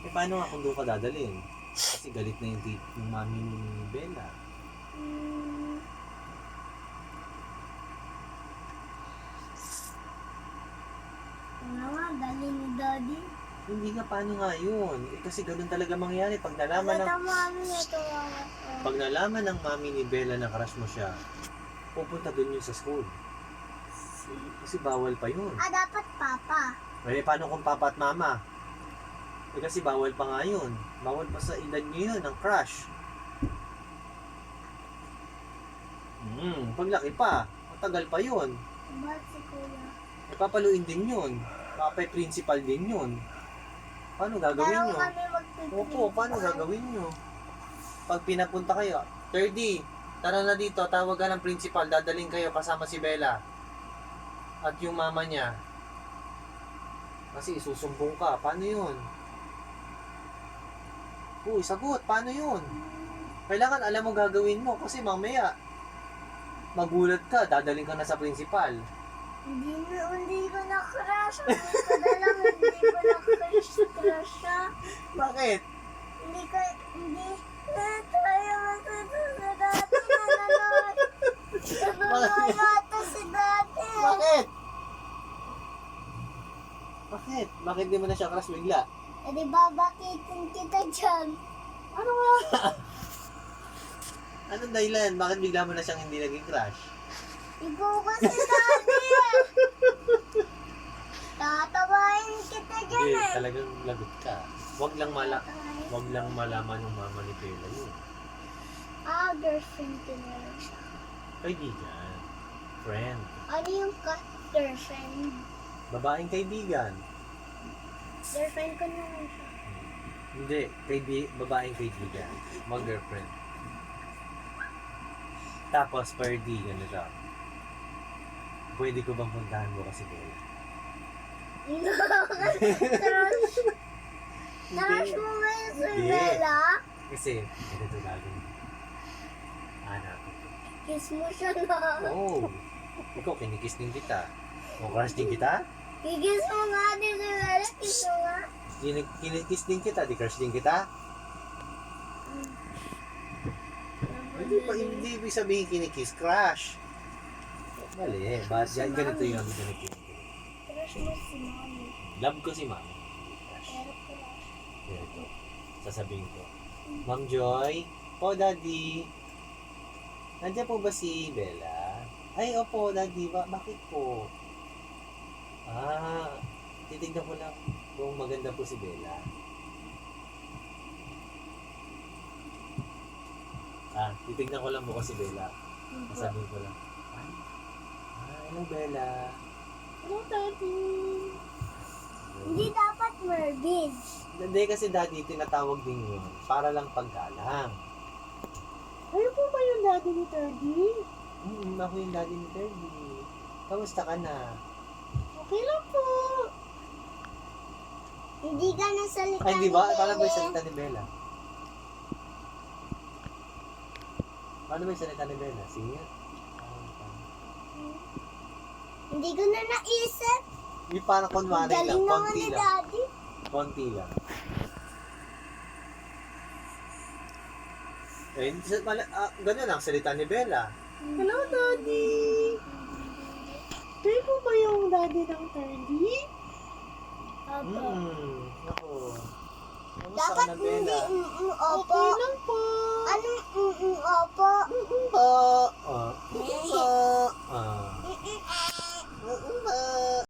Eh, paano nga kung doon ka dadalhin? Kasi galit na yung mami ni Bella. Ano nga, dali ni Daddy. Hindi nga, paano nga yun? Eh, kasi ganun talaga mangyari. Pag nalaman ng, pag nalaman ng mami ni Bella na crush mo siya, pupunta doon yun sa school. Kasi bawal pa yun. Dapat Papa. Eh, paano kung papa at mama? Eh, kasi bawal pa nga yun. Bawal pa sa edad nyo yun, ang crush. Paglaki pa, matagal pa yun. Ba't si Kuya? Eh, papaluin din yun. Principal din yun. Paano gagawin Pero nyo? kami magpipilitan. Opo, paano gagawin nyo? Pag pinapunta kayo, 3D, tara na dito, tawag ka ng principal, dadaling kayo kasama si Bella. At yung mama niya. Kasi isusumbong ka, paano yun? Uy, sagot, paano yun? Kailangan alam mo gagawin mo kasi mamaya magulat ka, dadaling ka na sa principal. Hindi ko na-crush. Hindi ko na-crush siya. Bakit? Hindi tayo matuto sa dati na nanood. Nanonood si dati. Bakit? Bakit? Bakit di mo na siya crush bigla? Eh di babakitin kita dyan. Ano nga? Anong dahilan? Bakit bigla mo na siyang hindi naging crush? Ikaw kasi dati tatawain kita dyan Hindi, eh. talagang lagot ka. Wag lang malaman ng mama ni Bella yun. Girlfriend ko na lang siya. Kaibigan. Friend. Ano yung girlfriend? Babaeng kaibigan. Girlfriend ko na lang siya. Hindi, babaeng kaibigan. Mag-girlfriend. Tapos, per D, ganito. Pwede ko bang puntahan mo kasi Bella? No, crush. Crush mo ba yung si Hindi. Bella? Kasi, ganito gagawin. Anak. Kiss mo siya na. Oo. Ikaw, kinikiss din kita. O, crush din kita? Kikiss mo nga din si Bella. Kiss mo nga. Kinikiss din kita, di crush din kita? Hindi ibig sabihin kinikiss, crush. Mali, ganito yun. Crush mo si Mommy. Love ko si Mami. Crush. Pero crush. Ganito. Sasabihin ko. Ma'am Joy, po Daddy. Nandiyan po ba si Bella? Ay, opo Daddy. Bakit po? Titignan ko lang kung maganda po si Bella. Titignan ko lang po si Bella. Sasabihin ko lang. Hello Bella. Hello, Daddy. Hindi dapat Mervin. Hindi kasi Daddy, tinatawag din yun. Para lang paggalang. Ano po ba yung Daddy ni Turdy? Ako yung Daddy ni Terdy. Kamusta ka na? Okay lang po. Hindi ka nasalita Ay, di ba? Paano ba yung salita ni Bella? Paano ba yung salita ni Bella? Sige. Hindi ko na naisip. Yung parang kunwari lang, Galing naman konti ni lang. Daddy. Konti lang. Eh, ganun lang, salita ni Bella. Hello, Daddy. Kayo po ba yung Daddy ng Turdy? Ako. Kamusta ka Dapat na, hindi, Bella? opo. Okay lang po.